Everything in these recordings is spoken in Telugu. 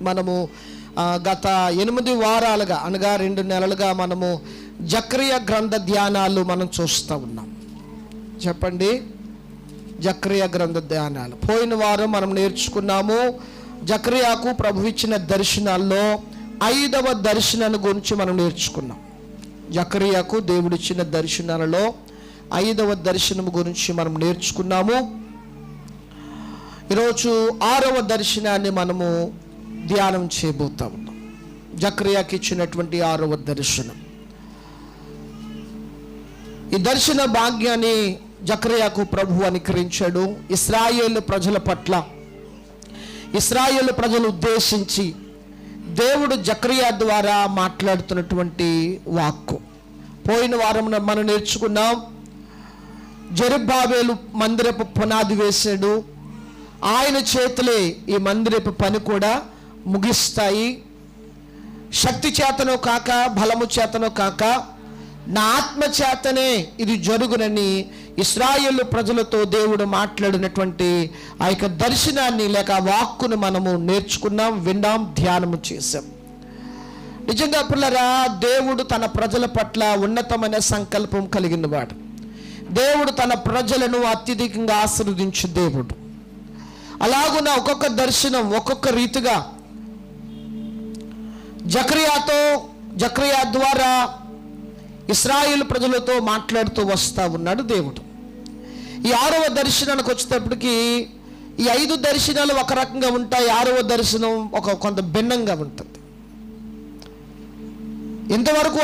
మనము గత 8 వారాలుగా అనగా 2 నెలలుగా మనము జకర్యా గ్రంథ ధ్యానాలు మనం చూస్తూ ఉన్నాం. చెప్పండి, జకర్యా గ్రంథ ధ్యానాలు. పోయిన వారం మనం నేర్చుకున్నాము జకర్యాకు ప్రభు ఇచ్చిన దర్శనాల్లో 5వ దర్శనాన్ని గురించి మనం నేర్చుకున్నాం. జకర్యాకు దేవుడిచ్చిన దర్శనాలలో 5వ దర్శనం గురించి మనం నేర్చుకున్నాము. ఈరోజు 6వ దర్శనాన్ని మనము ధ్యానం చేయబోతా ఉన్నాం. జకర్యాకి ఇచ్చినటువంటి 6వ దర్శనం. ఈ దర్శన భాగ్యాన్ని జకర్యాకు ప్రభు అనుగ్రహించాడు. ఇశ్రాయేలు ప్రజల పట్ల, ఇశ్రాయేలు ప్రజలు ఉద్దేశించి దేవుడు జకర్యా ద్వారా మాట్లాడుతున్నటువంటి వాక్కు. పోయిన వారం మనం నేర్చుకున్నాం, జెరుబ్బాబెలు మందిరపు పునాది వేశాడు. ఆయన చేతులే ఈ మందిరపు పని కూడా ముగిస్తాయి. శక్తి చేతనో కాక, బలము చేతనో కాక, నా ఆత్మ చేతనే ఇది జరుగునని ఇశ్రాయేలు ప్రజలతో దేవుడు మాట్లాడినటువంటి ఆ యొక్క దర్శనాన్ని లేక వాక్కును మనము నేర్చుకున్నాం, విన్నాం, ధ్యానము చేశాం. నిజంగా పిల్లరా, దేవుడు తన ప్రజల పట్ల ఉన్నతమైన సంకల్పం కలిగిన వాడు. దేవుడు తన ప్రజలను అత్యధికంగా ఆశీర్వదించు దేవుడు. అలాగున ఒక్కొక్క దర్శనం ఒక్కొక్క రీతిగా జకర్యా ద్వారా ఇశ్రాయేలు ప్రజలతో మాట్లాడుతూ వస్తూ ఉన్నాడు దేవుడు. ఈ 6వ దర్శనానికి వచ్చేటప్పటికి ఈ 5 దర్శనాలు ఒక రకంగా ఉంటాయి, 6వ దర్శనం కొంత భిన్నంగా ఉంటుంది. ఇంతవరకు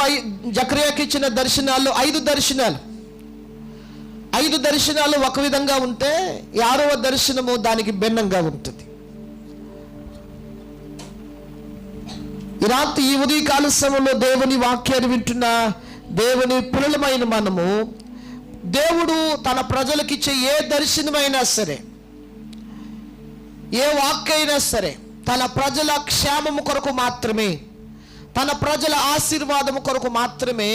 జకర్యాకి ఇచ్చిన దర్శనాలు 5 దర్శనాలు ఒక విధంగా ఉంటే ఈ 6వ దర్శనము దానికి భిన్నంగా ఉంటుంది. ఈ రాత్రి ఈ ఉదయకాల సమయంలో దేవుని వాక్యాన్ని వింటున్న దేవుని పిల్లలమైన మనము, దేవుడు తన ప్రజలకిచ్చే ఏ దర్శనమైనా సరే, ఏ వాక్కైనా సరే, తన ప్రజల క్షేమము కొరకు మాత్రమే, తన ప్రజల ఆశీర్వాదము కొరకు మాత్రమే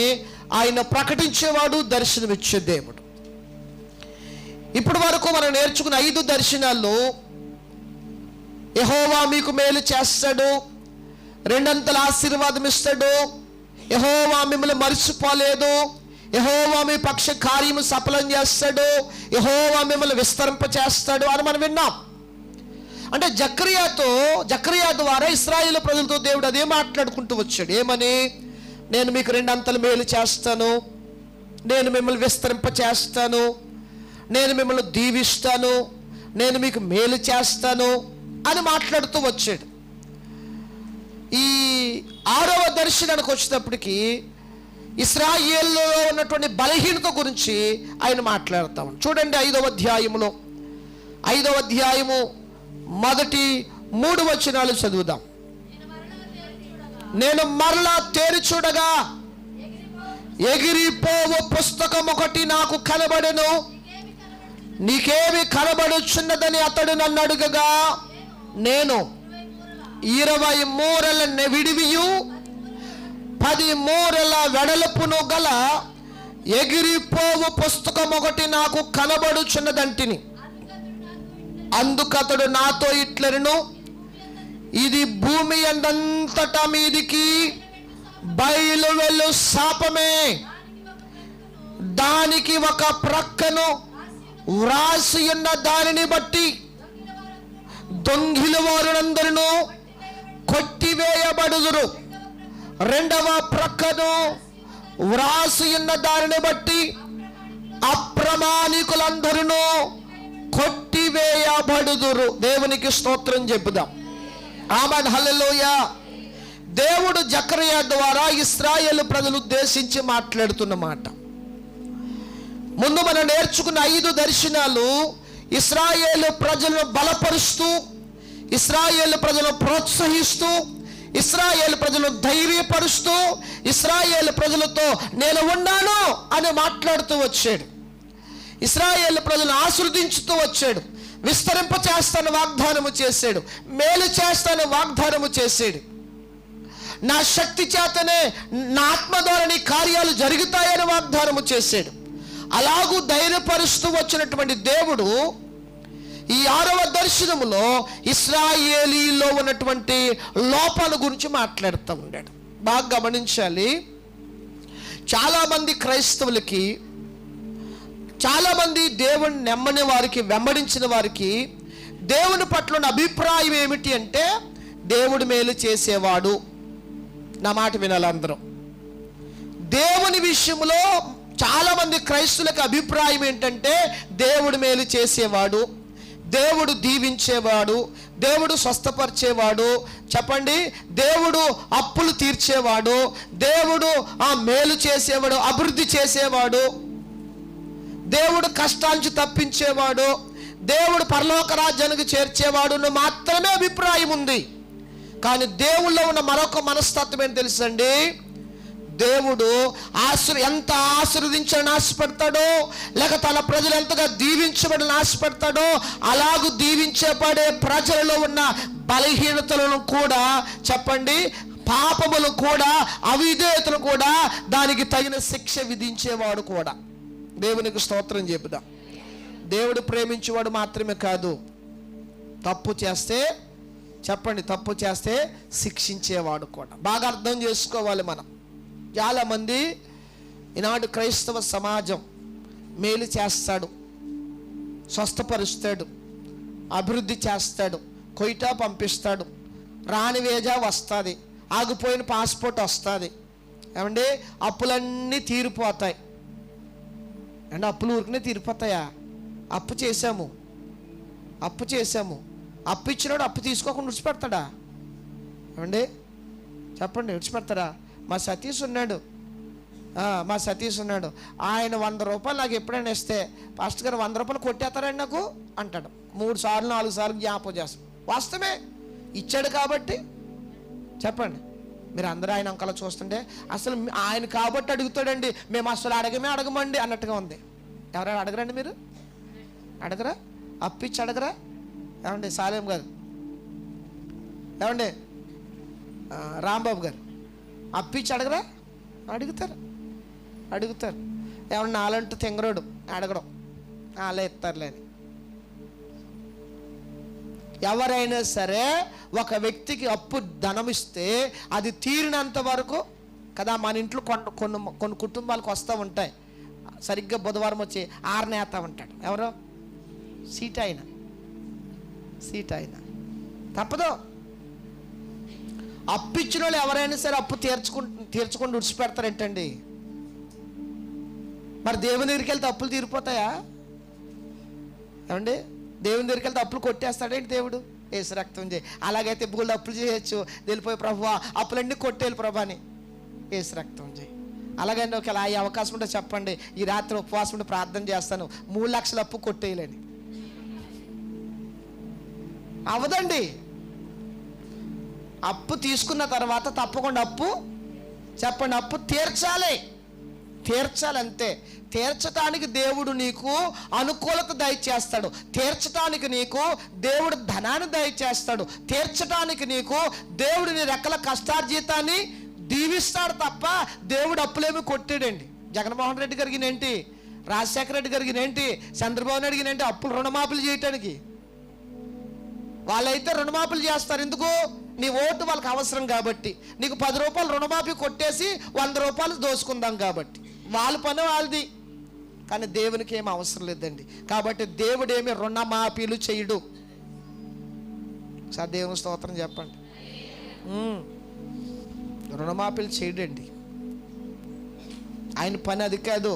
ఆయన ప్రకటించేవాడు, దర్శనమిచ్చే దేవుడు. ఇప్పటి వరకు మనం నేర్చుకున్న 5 దర్శనాల్లో యెహోవా మీకు మేలు చేస్తాడు, 2 ఆశీర్వాదం ఇస్తాడు, యెహోవా మిమ్మల్ని మర్చిపోలేదు, యెహోవా మీ పక్ష కార్యము సఫలం చేస్తాడు, యెహోవా మిమ్మల్ని విస్తరింప చేస్తాడు అని మనం విన్నాం. అంటే జకర్యా ద్వారా ఇశ్రాయేలు ప్రజలతో దేవుడు అదే మాట్లాడుకుంటూ వచ్చాడు. ఏమని? నేను మీకు 2 మేలు చేస్తాను, నేను మిమ్మల్ని విస్తరింప చేస్తాను, నేను మిమ్మల్ని దీవిస్తాను, నేను మీకు మేలు చేస్తాను అని మాట్లాడుతూ వచ్చాడు. ఈ 6వ దర్శనానికి వచ్చేటప్పటికి ఇశ్రాయేలులో ఉన్నటువంటి బలహీనత గురించి ఆయన మాట్లాడతాం. చూడండి, 5వ అధ్యాయములో 5వ అధ్యాయము మొదటి 3 వచనాలు చదువుదాం. నేను మరలా తేరి చూడగా ఎగిరిపోవు పుస్తకం ఒకటి నాకు కనబడెను, నీకేమి కనబడుచున్నదని అతడు నన్ను అడుగగా, నేను 20 మూరల విడివియు 10 మూరల వెడల్పును గల ఎగిరిపోవు పుస్తకం ఒకటి నాకు కనబడుచున్నదంటిని. అందుకతడు నాతో ఇట్లనెను, ఇది భూమి అంతటా మీదికి బయలు వెళ్ళు శాపమే, దానికి ఒక ప్రక్కను వ్రాసి ఉన్న దానిని బట్టి దొంగిల వారులందరూ కొట్టివేయబడుదురు, 2వ ప్రక్కను వ్రాసి ఉన్న దానిని బట్టి అప్రమాణికులందరూ కొట్టివేయబడుదురు. దేవునికి స్తోత్రం చెప్పుదాం. ఆమేన్, హల్లెలూయా. దేవుడు జకర్యా ద్వారా ఇశ్రాయేలు ప్రజలు ఉద్దేశించి మాట్లాడుతున్న మాట. ముందు మనం నేర్చుకున్న 5 దర్శనాలు ఇశ్రాయేలు ప్రజలను బలపరుస్తూ, ఇశ్రాయేలు ప్రజలను ప్రోత్సహిస్తూ, ఇశ్రాయేలు ప్రజలను ధైర్యపరుస్తూ, ఇశ్రాయేలు ప్రజలతో నేను ఉన్నాను అని మాట్లాడుతూ వచ్చాడు. ఇశ్రాయేలు ప్రజలను ఆశీర్వదించుతూ వచ్చాడు. విస్తరింప చేస్తాను వాగ్దానము చేశాడు, మేలు చేస్తాను వాగ్దానము చేశాడు. నా శక్తి చేతనే, నా ఆత్మ ద్వారా నీ కార్యాలు జరుగుతాయని వాగ్దానము చేశాడు. అలాగూ ధైర్యపరుస్తూ వచ్చినటువంటి దేవుడు ఈ 6వ దర్శనములో ఇశ్రాయేలీలో ఉన్నటువంటి లోపాల గురించి మాట్లాడుతూ ఉన్నాడు. బాగా గమనించాలి. చాలామంది క్రైస్తవులకి, చాలామంది దేవుని నమ్మని వారికి, వెంబడించిన వారికి దేవుని పట్ల ఉన్న అభిప్రాయం ఏమిటి అంటే, దేవుడు మేలు చేసేవాడు. నా మాట వినాలి అందరూ. దేవుని విషయంలో చాలామంది క్రైస్తవులకు అభిప్రాయం ఏంటంటే, దేవుడు మేలు చేసేవాడు, దేవుడు దీవించేవాడు, దేవుడు స్వస్థపరిచేవాడు. చెప్పండి, దేవుడు అప్పులు తీర్చేవాడు, దేవుడు మేలు చేసేవాడు, అభివృద్ధి చేసేవాడు, దేవుడు కష్టానికి తప్పించేవాడు, దేవుడు పరలోక రాజ్యానికి చేర్చేవాడు మాత్రమే అభిప్రాయం ఉంది. కానీ దేవుళ్ళో ఉన్న మరొక మనస్తత్వం ఏంటి తెలుసండి? దేవుడు ఎంత ఆశీర్వదించాలని ఆశపడతాడో, లేక తన ప్రజలు ఎంతగా దీవించబడిన ఆశపడతాడో, అలాగూ దీవించబడే ప్రజలలో ఉన్న బలహీనతలను కూడా, చెప్పండి, పాపములు కూడా, అవిధేయతలు కూడా, దానికి తగిన శిక్ష విధించేవాడు కూడా. దేవునికి స్తోత్రం చెప్పుదాం. దేవుడు ప్రేమించేవాడు మాత్రమే కాదు, తప్పు చేస్తే, చెప్పండి, తప్పు చేస్తే శిక్షించేవాడు కూడా. బాగా అర్థం చేసుకోవాలి మనం. చాలామంది ఈనాడు క్రైస్తవ సమాజం మేలు చేస్తాడు, స్వస్థపరుస్తాడు, అభివృద్ధి చేస్తాడు, కొయిటా పంపిస్తాడు, రాని వేజా వస్తుంది, ఆగిపోయిన పాస్పోర్ట్ వస్తుంది, ఏమండి అప్పులన్నీ తీరిపోతాయి. అంటే అప్పులు ఊరికనే తీరిపోతాయా? అప్పు చేశాము, అప్పు ఇచ్చినాడు అప్పు తీసుకోకుండా విడిచిపెడతాడా? ఏమండి చెప్పండి, విడిచిపెడతాడా? మా సతీష్ ఉన్నాడు, ఆయన 100 రూపాయలు నాకు ఎప్పుడైనా ఇస్తే, పాస్టర్ గారు 100 రూపాయలు కొట్టేస్తారండి నాకు అంటాడు. 3 సార్లు 4 సార్లు జ్ఞాపకం చేస్తాం. వాస్తవమే, ఇచ్చాడు కాబట్టి. చెప్పండి, మీరు అందరూ ఆయన అంకలా చూస్తుంటే అసలు ఆయన కాబట్టి అడుగుతాడండి, మేము అసలు అడగమండి అన్నట్టుగా ఉంది. ఎవరైనా అడగరండి? మీరు అడగరా? అప్పిచ్చి అడగరా? ఏమండి సాలేం గారు, ఏమండి రాంబాబు గారు, అప్పిచ్చి అడగరా? అడుగుతారు. ఏమన్నా నాలంటూ తెంగరోడు అడగడం, అలా ఇస్తారులే అని. ఎవరైనా సరే ఒక వ్యక్తికి అప్పు ధనం ఇస్తే అది తీరినంత వరకు కదా. మన ఇంట్లో కొన్ని కుటుంబాలకు వస్తూ ఉంటాయి, సరిగ్గా బుధవారం వచ్చి ఆరనేత ఉంటాడు. ఎవరో సీట్ అయినా తప్పదు. అప్పు ఇచ్చిన వాళ్ళు ఎవరైనా సరే అప్పు తీర్చుకుంటూ విడిచిపెడతారేంటండి? మరి దేవుని దగ్గరికి వెళ్తే అప్పులు తీరిపోతాయా? ఏమండి, దేవుని దగ్గరికి వెళ్తే అప్పులు కొట్టేస్తాడేంటి దేవుడు? యేసు రక్తం చేయి. అలాగైతే బోల్డ్ అప్పులు చేయొచ్చు, వెళ్ళిపోయి ప్రభువా అప్పులన్నీ కొట్టేయాలి ప్రభా అని. యేసు రక్తం చేయి. అలాగండి, ఒకవేళ ఈ అవకాశం ఉంటే చెప్పండి, ఈ రాత్రి ఉపవాసం ఉంటే ప్రార్థన చేస్తాను, 3 లక్షల అప్పు కొట్టేయలేని. అవదండి. అప్పు తీసుకున్న తర్వాత తప్పకుండా అప్పు తీర్చాలి అంతే. తీర్చటానికి దేవుడు నీకు అనుకూలత దయచేస్తాడు, తీర్చటానికి నీకు దేవుడు ధనాన్ని దయచేస్తాడు, తీర్చటానికి నీకు దేవుడు నీ రెక్కల కష్టార్జితాన్ని దీవిస్తాడు తప్ప దేవుడు అప్పులేమి కొట్టాడండి. జగన్మోహన్ రెడ్డి గారికి ఏంటి, రాజశేఖర రెడ్డి గారికి ఏంటి, చంద్రబాబు నాయుడు ఏంటి అప్పులు రుణమాఫీలు చేయటానికి? వాళ్ళైతే రుణమాఫీలు చేస్తారు. ఎందుకు? నీ ఓటు వాళ్ళకి అవసరం కాబట్టి. నీకు 10 రూపాయలు రుణమాఫీ కొట్టేసి 100 రూపాయలు దోసుకుందాం కాబట్టి. వాళ్ళ పని వాళ్ళది. కానీ దేవునికి ఏమి అవసరం లేదండి. కాబట్టి దేవుడు ఏమి రుణమాఫీలు చేయడు. సార్ దేవుని స్తోత్రం చెప్పండి. రుణమాఫీలు చేయడండి, ఆయన పని అది కాదు.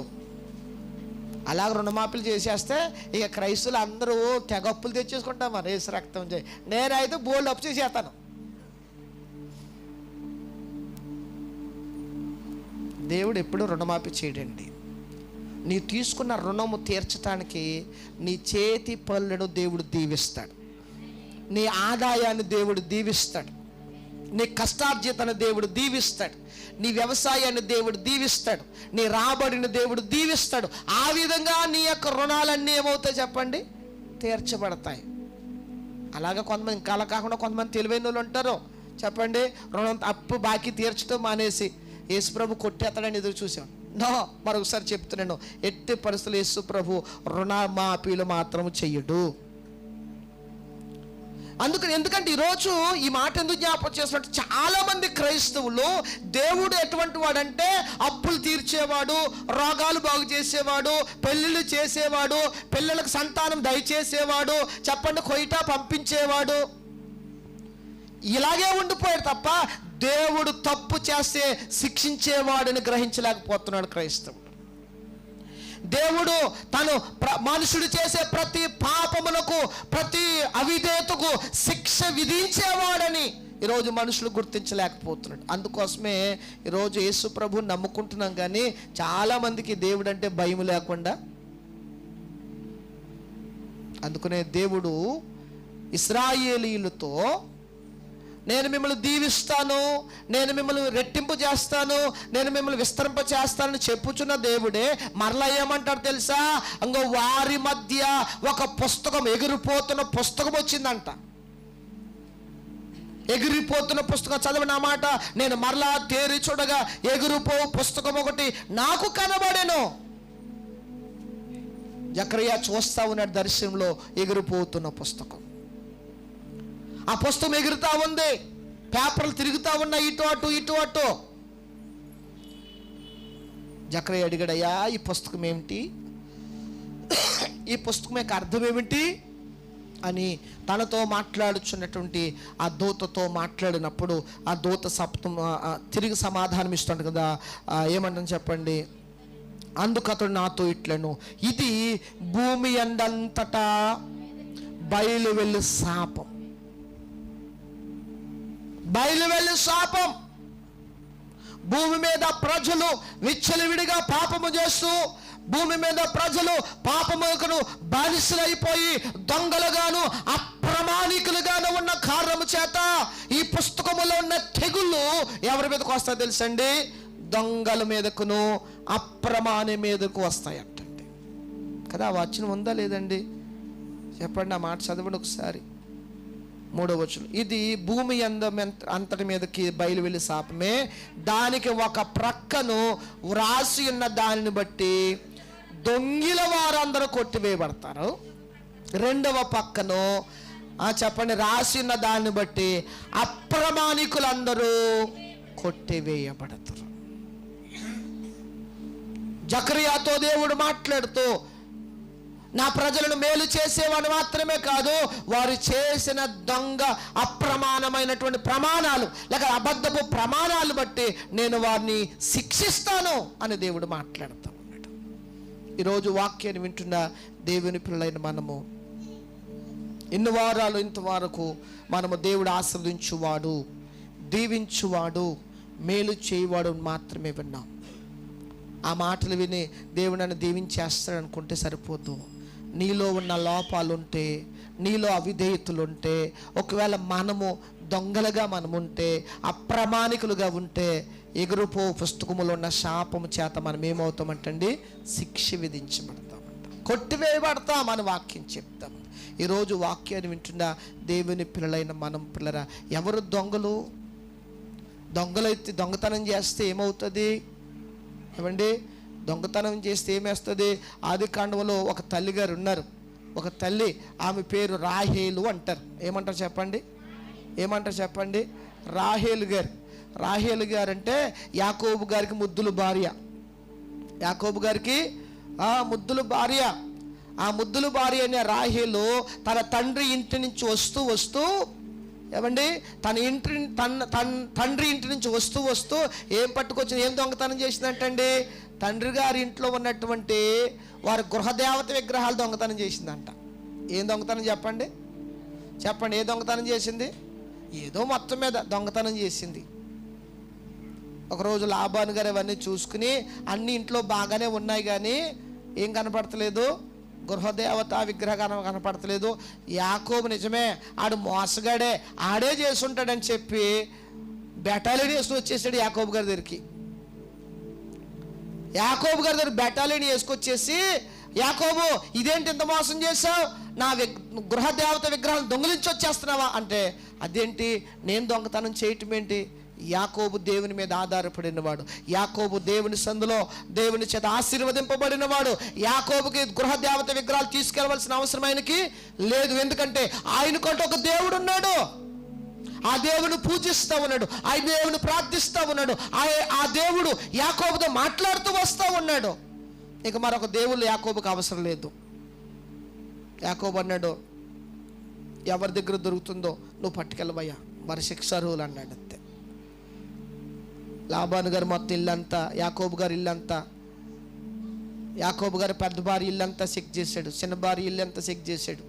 అలాగ రుణమాఫీలు చేసేస్తే ఇక క్రైస్తువులు అందరూ తెగ అప్పులు తెచ్చేసుకుంటాం. మరి యేసు రక్తం చేయి. నేనైతే బోల్డ్ అప్పు చేసేస్తాను. దేవుడు ఎప్పుడు రుణమాఫీ చేయడండి. నీ తీసుకున్న రుణము తీర్చడానికి నీ చేతి పనులను దేవుడు దీవిస్తాడు, నీ ఆదాయాన్ని దేవుడు దీవిస్తాడు, నీ కష్టార్జితాన్ని దేవుడు దీవిస్తాడు, నీ వ్యవసాయాన్ని దేవుడు దీవిస్తాడు, నీ రాబడిని దేవుడు దీవిస్తాడు. ఆ విధంగా నీ యొక్క రుణాలన్నీ ఏమవుతాయి చెప్పండి? తీర్చబడతాయి. అలాగే కొంతమంది, ఇంకా అలా కాకుండా కొంతమంది తెలివైన వాళ్ళు ఉంటారు. చెప్పండి, రుణం అప్పు బాకీ తీర్చడం మానేసి యేసు ప్రభు కొట్టేస్తాడని ఎదురు చూసాం. మరొకసారి చెప్తున్నాను, ఎట్టి పరిస్థితులు యేసు ప్రభు రుణమాఫీలు మాత్రం చెయ్యడు. ఎందుకంటే ఈరోజు ఈ మాట ఎందుకు జ్ఞాపకం చేస్తున్నట్టు, చాలా మంది క్రైస్తవులు దేవుడు ఎటువంటి వాడంటే అప్పులు తీర్చేవాడు, రోగాలు బాగు చేసేవాడు, పెళ్ళిళ్ళు చేసేవాడు, పిల్లలకు సంతానం దయచేసేవాడు, చెప్పండి కొయిటా పంపించేవాడు, ఇలాగే ఉండిపోయాడు తప్ప దేవుడు తప్పు చేస్తే శిక్షించేవాడిని గ్రహించలేకపోతున్నాడు క్రైస్తవుడు. దేవుడు తను మనుషుడు చేసే ప్రతి పాపములకు, ప్రతి అవిధేయతకు శిక్ష విధించేవాడని ఈరోజు మనుషులు గుర్తించలేకపోతున్నాడు. అందుకోసమే ఈరోజు యేసు ప్రభుని నమ్ముకుంటున్నాం, కానీ చాలామందికి దేవుడు అంటే భయం లేకుండా. అందుకనే దేవుడు ఇశ్రాయేలీయులతో నేను మిమ్మల్ని దీవిస్తాను, నేను మిమ్మల్ని రెట్టింపు చేస్తాను, నేను మిమ్మల్ని విస్తరింప చేస్తానని చెప్పుచున్న దేవుడే మరలా ఏమంటాడు తెలుసా? ఇంకో వారి మధ్య ఒక పుస్తకం, ఎగిరిపోతున్న పుస్తకం వచ్చిందంట. ఎగిరిపోతున్న పుస్తకం చదవని మాట, నేను మరలా తేరి చూడగా ఎగిరిపో పుస్తకం ఒకటి నాకు కనబడెను. జకరియా చూస్తా ఉన్నాడు దర్శనంలో ఎగిరిపోతున్న పుస్తకం. ఆ పుస్తకం ఎగురుతా ఉంది, పేపర్లు తిరుగుతా ఉన్నాయి ఇటు అటు ఇటు అటు. జకరియా అడిగాడయ్యా, ఈ పుస్తకం ఏమిటి, ఈ పుస్తకం యొక్క అర్థం ఏమిటి అని తనతో మాట్లాడుచున్నటువంటి ఆ దూతతో మాట్లాడినప్పుడు ఆ దూత తిరిగి సమాధానం ఇస్తాడు కదా. ఏమంటాను చెప్పండి? అందుకు అతడు నాతో ఇట్లను, ఇది భూమి అందంతటా బయలు వెళ్ళి శాపం, బయలు వెళ్ళి శాపం. భూమి మీద ప్రజలు విచ్చలవిడిగా పాపము చేస్తూ, భూమి మీద ప్రజలు పాపములకు బానిసలైపోయి దొంగలుగాను అప్రమాణికులుగాను ఉన్న కారణము చేత ఈ పుస్తకములో ఉన్న తెగుళ్ళు ఎవరి మీదకు వస్తాయి తెలుసండి? దొంగల మీదకును అప్రమాణి మీదకు వస్తాయంటండి కదా. వచనం ఉందా లేదండి? చెప్పండి, ఆ మాట చదవండి ఒకసారి. 3వ వచనం, ఇది భూమి అంతటి మీదకి బయలు వెళ్ళి శాపమే, దానికి ఒక ప్రక్కను వ్రాసి ఉన్న దానిని బట్టి దొంగిల వారందరూ కొట్టివేయబడతారు, రెండవ పక్కను చెప్పండి రాసి ఉన్న దాన్ని బట్టి అప్రమాణికులందరూ కొట్టివేయబడతారు. జకరియాతో దేవుడు మాట్లాడుతూ, నా ప్రజలను మేలు చేసేవాడు మాత్రమే కాదు, వారు చేసిన దొంగ అప్రమాణమైనటువంటి ప్రమాణాలు లేక అబద్ధపు ప్రమాణాలు బట్టి నేను వారిని శిక్షిస్తాను అని దేవుడు మాట్లాడుతూ ఉన్నాడు. ఈరోజు వాక్యాన్ని వింటున్న దేవుని పిల్లలైన మనము ఇన్ని వారాలు ఇంతవరకు మనము దేవుడు ఆశీర్వదించువాడు, దీవించువాడు, మేలు చేయవాడు మాత్రమే విన్నాం. ఆ మాటలు విని దేవుడు నన్ను దీవించేస్తాడు అనుకుంటే సరిపోదు. నీలో ఉన్న లోపాలుంటే, నీలో అవిధేయతలుంటే, ఒకవేళ మనము దొంగలుగా మనముంటే, అప్రమాణికులుగా ఉంటే, ఎగురుపో పుస్తకములో ఉన్న శాపము చేత మనం ఏమవుతామంటండి? శిక్ష విధించబడతామంట, కొట్టివేయబడతాం అని వాక్యం చెప్తాం. ఈరోజు వాక్యాన్ని వింటున్న దేవుని పిల్లలైన మనం పిల్లరా, ఎవరు దొంగలు? దొంగలైతే దొంగతనం చేస్తే ఏమవుతుంది? ఏమండి, దొంగతనం చేస్తే ఏమేస్తుంది? ఆదికాండంలో ఒక తల్లి గారు ఉన్నారు. ఒక తల్లి, ఆమె పేరు రాహేలు అంటారు. ఏమంటారు చెప్పండి? ఏమంటారు చెప్పండి? రాహేలు గారు. రాహేలు గారు అంటే యాకోబు గారికి ముద్దులు భార్య. యాకోబు గారికి ముద్దులు భార్య. ఆ ముద్దులు భార్య అనే రాహేలు తన తండ్రి ఇంటి నుంచి వస్తూ ఏమండి, తండ్రి ఇంటి నుంచి వస్తూ ఏం పట్టుకొచ్చింది? ఏం దొంగతనం చేసిందంటండి? తండ్రి గారి ఇంట్లో ఉన్నటువంటి వారి గృహదేవత విగ్రహాలు దొంగతనం చేసిందంట. ఏం దొంగతనం చెప్పండి? ఏ దొంగతనం చేసింది? ఏదో మొత్తం మీద దొంగతనం చేసింది. ఒకరోజు లాబాను గారు అవన్నీ చూసుకుని, అన్ని ఇంట్లో బాగానే ఉన్నాయి కానీ ఏం కనపడతలేదు? గృహదేవత విగ్రహం కనపడతలేదు. యాకోబు నిజమే, ఆడు మోసగాడే, ఆడే చేసుంటాడని చెప్పి బెటాలియన్ వేసుకుని వచ్చేసాడు యాకోబు గారి దగ్గరికి. యాకోబు గారి దగ్గర బెటాలియన్ వేసుకొచ్చేసి, యాకోబు ఇదేంటి ఇంత మోసం చేసావు, నా గృహదేవత విగ్రహాలు దొంగిలించి వచ్చేస్తున్నావా అంటే, అదేంటి నేను దొంగతనం చేయటం ఏంటి, యాకోబు దేవుని మీద ఆధారపడినవాడు, యాకోబు దేవుని సందులో దేవుని చేత ఆశీర్వదింపబడినవాడు. యాకోబుకి గృహ దేవత విగ్రహాలు తీసుకెళ్లవలసిన అవసరం ఆయనకి లేదు. ఎందుకంటే ఆయనకంటూ ఒక దేవుడు ఉన్నాడు. ఆ దేవుని పూజిస్తూ ఉన్నాడు, ఆ దేవుని ప్రార్థిస్తూ ఉన్నాడు. ఆ దేవుడు యాకోబుతో మాట్లాడుతూ వస్తూ ఉన్నాడు. ఇక మరొక దేవుడు యాకోబుకు అవసరం లేదు. యాకోబు అన్నాడు, ఎవరి దగ్గర దొరుకుతుందో నువ్వు పట్టుకెళ్ళవయ్యా, వారి శిక్షార్హులు అన్నాడు. అంతే. లాబాను గారు మొత్తం ఇల్లంతా, యాకోబు గారి ఇల్లంతా, యాకోబు గారి పెద్ద భార్య ఇల్లంతా చెక్ చేశాడు, చిన్న భార్య ఇల్లంతా చెక్ చేశాడు.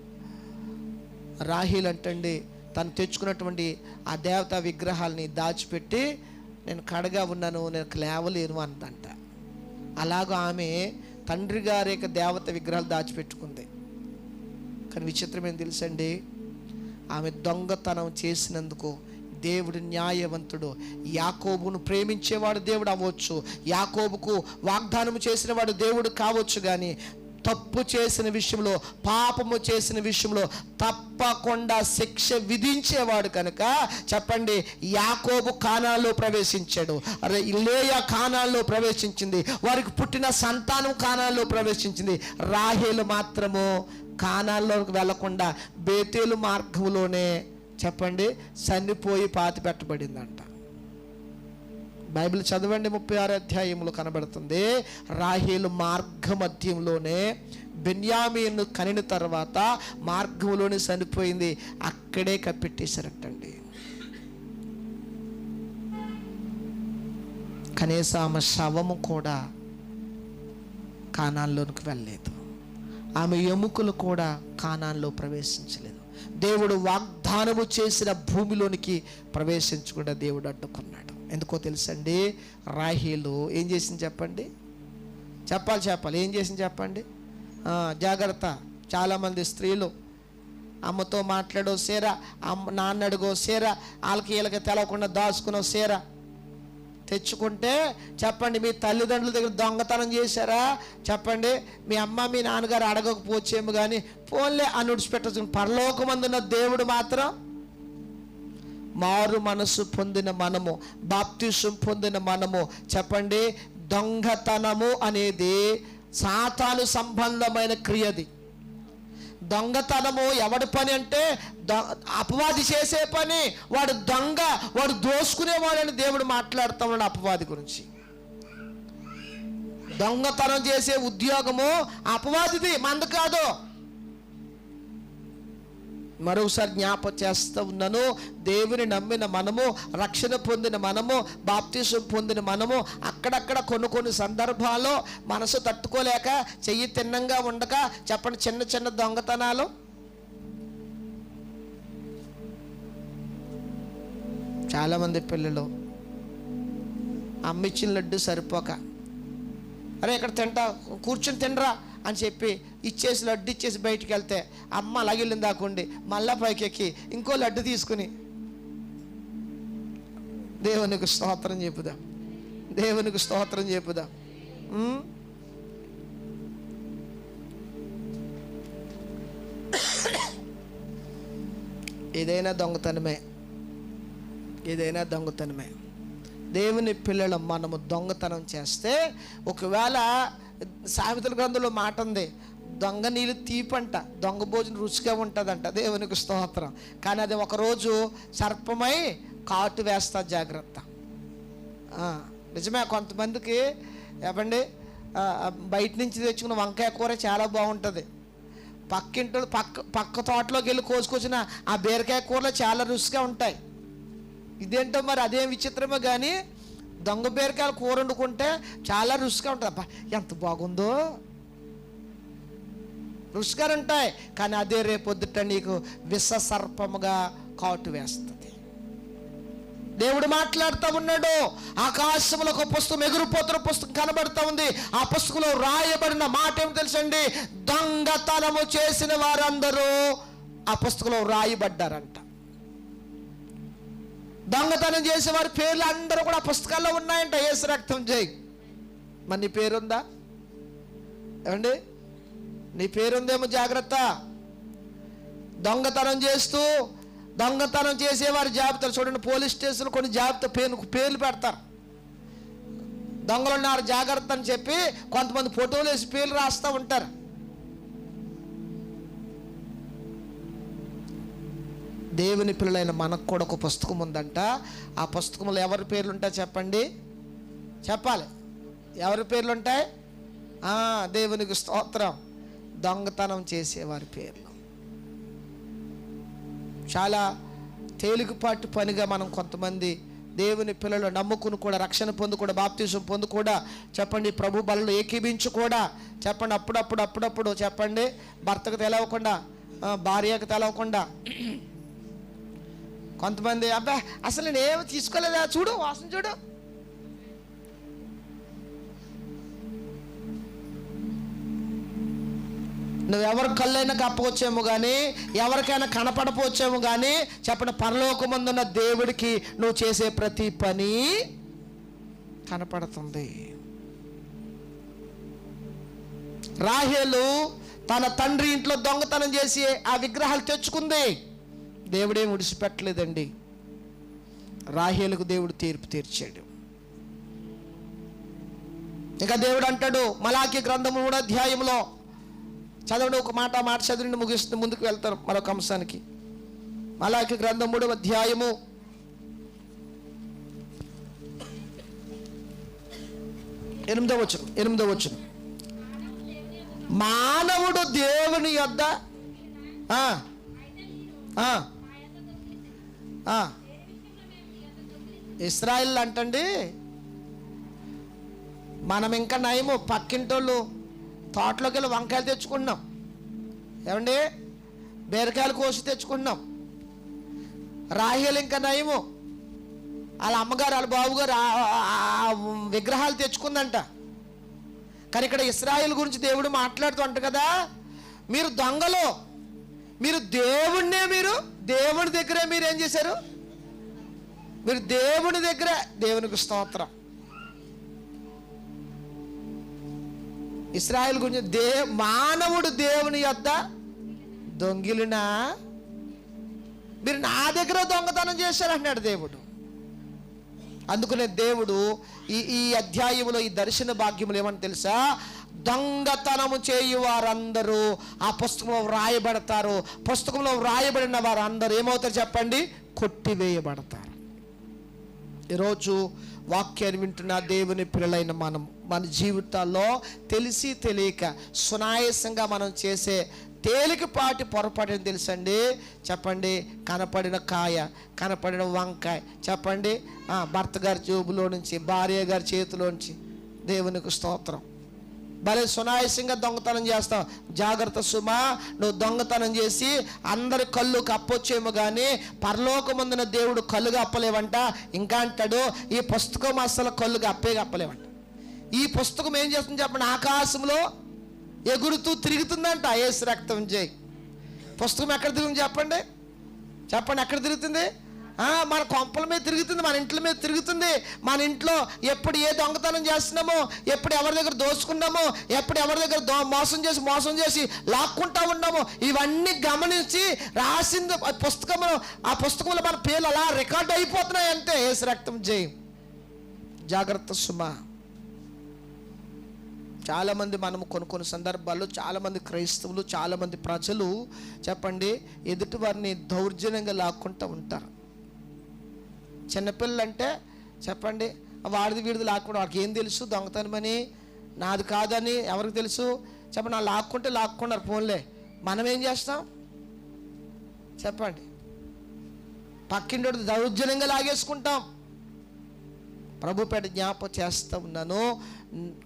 రాహేలు అంటండి తను తెచ్చుకున్నటువంటి ఆ దేవతా విగ్రహాలని దాచిపెట్టి నేను కడగా ఉన్నాను, నేను లేవలేను అందంట. అలాగూ ఆమె తండ్రి గారి యొక్క దేవత విగ్రహాలు దాచిపెట్టుకుంది. కానీ విచిత్రం ఏం తెలుసండి, ఆమె దొంగతనం చేసినందుకు దేవుడు న్యాయవంతుడు. యాకోబును ప్రేమించేవాడు దేవుడు అవ్వచ్చు, యాకోబుకు వాగ్దానము చేసిన వాడు దేవుడు కావచ్చు, కానీ తప్పు చేసిన విషయంలో, పాపము చేసిన విషయంలో తప్పకుండా శిక్ష విధించేవాడు కనుక చెప్పండి, యాకోబు కానాల్లో ప్రవేశించాడు, లేయా కానాల్లో ప్రవేశించింది, వారికి పుట్టిన సంతానం కానాల్లో ప్రవేశించింది. రాహేలు మాత్రము కానాల్లోకి వెళ్లకుండా బేతేలు మార్గంలోనే చెప్పండి చనిపోయి పాతి పెట్టబడిందంట. బైబిల్ చదవండి, 36వ అధ్యాయంలో కనబడుతుంది. రాహేలు మార్గ మధ్యంలోనే బెన్యామీను కనిన తర్వాత మార్గంలోనే చనిపోయింది, అక్కడే కప్పెట్టేశారంటండి. కనీసం ఆమె శవము కూడా కానాన్లోనికి వెళ్ళలేదు, ఆమె ఎముకలు కూడా కానాన్లో ప్రవేశించలేదు. దేవుడు వాగ్దానము చేసిన భూమిలోనికి ప్రవేశించకుండా దేవుడు అడ్డుకున్నాడు. ఎందుకో తెలుసండి, రాహేలు ఏం చేసింది చెప్పండి, చెప్పాలి ఏం చేసింది చెప్పండి. జాగ్రత్త, చాలామంది స్త్రీలు అమ్మతో మాట్లాడో సేరా, నాన్న అడుగో సేరా, వాళ్ళకి వీళ్ళకి తెలవకుండా దాచుకునో సేరా తెచ్చుకుంటే చెప్పండి, మీ తల్లిదండ్రుల దగ్గర దొంగతనం చేశారా చెప్పండి, మీ అమ్మ మీ నాన్నగారు అడగకపోవచ్చేమో కానీ పోన్లే అని విడిచిపెట్టచ్చు. పరలోకమందున్న దేవుడు మాత్రం, మారు మనసు పొందిన మనము, బాప్తిసం పొందిన మనము చెప్పండి, దొంగతనము అనేది సాతాను సంబంధమైన క్రియది. దొంగతనము ఎవడి పని అంటే అపవాది చేసే పని. వాడు దొంగ, వాడు దోసుకునేవాడని దేవుడు మాట్లాడుతూ ఉన్నాడు అపవాది గురించి. దొంగతనం చేసే ఉద్యోగము అపవాదిది, మంది కాదు. మరొకసారి జ్ఞాపకం చేస్తూ ఉన్నాను, దేవుని నమ్మిన మనము, రక్షణ పొందిన మనము, బాప్తిసం పొందిన మనము అక్కడక్కడ కొన్ని సందర్భాల్లో మనసు తట్టుకోలేక చెయ్యి తిన్నంగా ఉండక చెప్పండి చిన్న చిన్న దొంగతనాలు. చాలామంది పిల్లలు అమ్మిచ్చిన లడ్డు సరిపోక, అరే ఇక్కడ తింటా కూర్చొని తినరా అని చెప్పి ఇచ్చేసి లడ్డు ఇచ్చేసి బయటికి వెళ్తే అమ్మ అలాగెళ్ళింది దాకుండి మళ్ళా పైకెక్కి ఇంకో లడ్డు తీసుకుని దేవునికి స్తోత్రం చెప్పుదాం, దేవునికి స్తోత్రం చెప్పుదాం. ఏదైనా దొంగతనమే, ఏదైనా దొంగతనమే. దేవుని పిల్లలు మనము దొంగతనం చేస్తే, ఒకవేళ సామెతల గ్రంథంలో మాట ఉంది, దొంగ నీళ్ళు తీపంట, దొంగ భోజనం రుచిగా ఉంటుందంట. దేవునికి స్తోత్రం. కానీ అది ఒకరోజు సర్పమై కాటు వేస్తా, జాగ్రత్త. నిజమే, కొంతమందికి ఏమండి బయట నుంచి తెచ్చుకున్న వంకాయ కూర చాలా బాగుంటుంది, పక్కింటి పక్క తోటలోకి వెళ్ళి కోసుకొచ్చిన ఆ బీరకాయ కూరలో చాలా రుచిగా ఉంటాయి. ఇదేంటో మరి అదేం విచిత్రమో కానీ దొంగ బీరకాయలు కూర వండుకుంటే చాలా రుచిగా ఉంటుంది. అబ్బా ఎంత బాగుందో, రుచిగా ఉంటాయి. కానీ అదే రేపొద్దుట నీకు విష సర్పముగా కాటు వేస్తుంది. దేవుడు మాట్లాడుతూ ఉన్నాడు. ఆకాశంలో ఒక పుస్తకం, ఎగురుపోతున్న పుస్తకం కనబడుతూ ఉంది. ఆ పుస్తకంలో రాయబడిన మాట ఏమి తెలుసండి, దొంగతనము చేసిన వారందరూ ఆ పుస్తకంలో రాయబడ్డారంట. దొంగతనం చేసే వారి పేర్లు అందరూ కూడా పుస్తకాల్లో ఉన్నాయంట. యేసు రక్తం జై. మరి నీ పేరుందా? ఏమండి, నీ పేరుందేమో జాగ్రత్త. దొంగతనం చేస్తూ దొంగతనం చేసేవారి జాబితాలు చూడండి. పోలీస్ స్టేషన్లో కొన్ని జాబితా పేర్లు పెడతారు. దొంగలు ఉన్నారు జాగ్రత్త అని చెప్పి కొంతమంది ఫోటోలు వేసి పేర్లు రాస్తూ ఉంటారు. దేవుని పిల్లలైన మనకు కూడా ఒక పుస్తకం ఉందంట. ఆ పుస్తకంలో ఎవరి పేర్లు ఉంటాయి చెప్పండి, చెప్పాలి. ఎవరి పేర్లు ఉంటాయి? దేవునికి స్తోత్రం. దొంగతనం చేసేవారి పేర్లు. చాలా తేలికపాటి పనిగా మనం కొంతమంది దేవుని పిల్లలు నమ్ముకుని కూడా, రక్షణ పొందు కూడా, బాప్తిజం పొందు కూడా చెప్పండి, ప్రభు బలలో ఏకీభించు కూడా చెప్పండి, అప్పుడప్పుడు చెప్పండి, భర్తకు తెలవకుండా, భార్యకు తెలవకుండా. కొంతమంది అబ్బా అసలు నేనేమో తీసుకోలేదా, చూడు వాసన చూడు. నువ్వెవరి కళ్ళైనా కప్పవచ్చేమో కానీ, ఎవరికైనా కనపడపోవచ్చేమో కానీ చెప్పండి, పరలోకమందున్న దేవుడికి నువ్వు చేసే ప్రతి పని కనపడుతుంది. రాహేలు తన తండ్రి ఇంట్లో దొంగతనం చేసి ఆ విగ్రహాలు తెచ్చుకుంది. దేవుడేం విడిచిపెట్టలేదండి. రాహేలుకు దేవుడు తీర్పు తీర్చాడు. ఇంకా దేవుడు అంటాడు మలాకి గ్రంథము 3వ అధ్యాయంలో, చదవండి, ఒక మాట చదివిండి ముగిస్తుంది, ముందుకు వెళ్తారు మరొక అంశానికి. మలాకి గ్రంథం 3వ అధ్యాయము 8వ వచనం. మానవుడు దేవుని యొద్ద ఇశ్రాయేల్ అంటండి, మనం ఇంకా నయము పక్కింటోళ్ళు తోటలోకి వెళ్ళి వంకాయలు తెచ్చుకుంటున్నాం, ఏమండి బీరకాయలు కోసి తెచ్చుకుంటున్నాం. రాహేలు ఇంకా నయము, వాళ్ళ అమ్మగారు వాళ్ళ బాబుగారు విగ్రహాలు తెచ్చుకుందంట. కానీ ఇక్కడ ఇశ్రాయేల్ గురించి దేవుడు మాట్లాడుతూ అంట కదా, మీరు దొంగలు, మీరు దేవుని దగ్గరే మీరు ఏం చేశారు, మీరు దేవుని దగ్గర. దేవునికి స్తోత్రం. ఇశ్రాయేల్ గురించి మానవుడు దేవుని యొద్ద దొంగిలినా, మీరు నా దగ్గర దొంగతనం చేశారు అంటున్నాడు దేవుడు. అందుకనే దేవుడు ఈ అధ్యాయంలో ఈ దర్శన భాగ్యములు ఏమని తెలుసా, దొంగతనము చేయు వారందరూ ఆ పుస్తకంలో వ్రాయబడతారు. పుస్తకంలో వ్రాయబడిన వారందరూ ఏమవుతారు చెప్పండి, కొట్టివేయబడతారు. ఈరోజు వాక్యాన్ని వింటున్న దేవుని పిల్లలైన మన జీవితాల్లో తెలిసి తెలియక సునాయాసంగా మనం చేసే తేలికపాటి పొరపాటు ఏం తెలుసండి చెప్పండి, కనపడిన కాయ, కనపడిన వంకాయ చెప్పండి, భర్త గారి జేబులో నుంచి, భార్య గారి చేతిలోంచి. దేవునికి స్తోత్రం. భలే సునాయాసంగా దొంగతనం చేస్తావు. జాగ్రత్త సుమా, నువ్వు దొంగతనం చేసి అందరి కళ్ళు కప్పొచ్చేమో కానీ పరలోకమందున దేవుడు కళ్ళు కప్పలేవంట. ఇంకా అంటాడు, ఈ పుస్తకం అసలు కళ్ళు కప్పలేవంట. ఈ పుస్తకం ఏం చేస్తుంది చెప్పండి, ఆకాశంలో ఎగురుతూ తిరుగుతుందంట. యేసు రక్తం చేయి. పుస్తకం ఎక్కడ తిరుగుతుంది చెప్పండి, ఎక్కడ తిరుగుతుంది? మన కొంపల మీద తిరుగుతుంది, మన ఇంట్ల మీద తిరుగుతుంది. మన ఇంట్లో ఎప్పుడు ఏ దొంగతనం చేస్తున్నామో, ఎప్పుడు ఎవరి దగ్గర దోచుకున్నామో, ఎప్పుడు ఎవరి దగ్గర మోసం చేసి లాక్కుంటా ఉన్నామో, ఇవన్నీ గమనించి రాసింది పుస్తకంలో. ఆ పుస్తకంలో మన పేర్లు అలా రికార్డు అయిపోతున్నాయి అంతే. యేసు రక్తం చేయి. జాగ్రత్త సుమా. చాలామంది మనము కొన్ని సందర్భాల్లో చాలామంది క్రైస్తవులు, చాలామంది ప్రజలు చెప్పండి ఎదుటి వారిని దౌర్జన్యంగా లాక్కుంటూ ఉంటారు. చిన్నపిల్లలు అంటే చెప్పండి వాడిది వీడిది లాక్కుండా, వాడికి ఏం తెలుసు దొంగతనమని, నాది కాదని ఎవరికి తెలుసు చెప్పండి. నా లాక్కున్నారు ఫోన్లే. మనం ఏం చేస్తాం చెప్పండి, పక్కింటి దౌర్జన్యంగా లాగేసుకుంటాం. ప్రభుపేట జ్ఞాపకం చేస్తూ ఉన్నాను,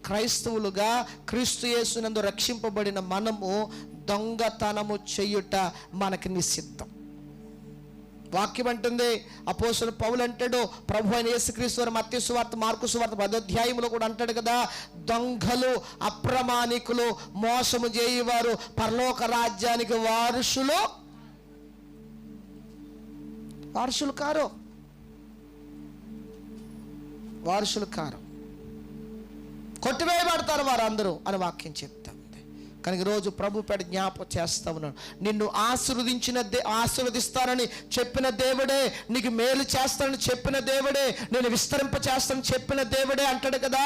క్రైస్తవులుగా క్రీస్తు యేసునందు రక్షింపబడిన మనము దొంగతనము చేయుట మనకి నిషిద్ధం. వాక్యం అంటుంది, అపోస్తలుడు పౌలు అంటాడు, ప్రభు అయిన యేసుక్రీస్తు వారు మత్తయి సువార్త, మార్కు సువార్త 10వ అధ్యాయంలో కూడా అంటాడు కదా, దొంగలు, అప్రమాణికులు, మోసము చేయువారు పరలోక రాజ్యానికి వారసులు కారు, కొట్టివేయబడతారు వారందరూ అని వాక్యం చెప్తా ఉంది. కనుక ఈరోజు ప్రభు పేట జ్ఞాపకం చేస్తా ఉన్నాను. నిన్ను ఆశీర్వదిస్తానని చెప్పిన దేవుడే, నీకు మేలు చేస్తానని చెప్పిన దేవుడే, నేను విస్తరింప చేస్తానని చెప్పిన దేవుడే అంటాడు కదా.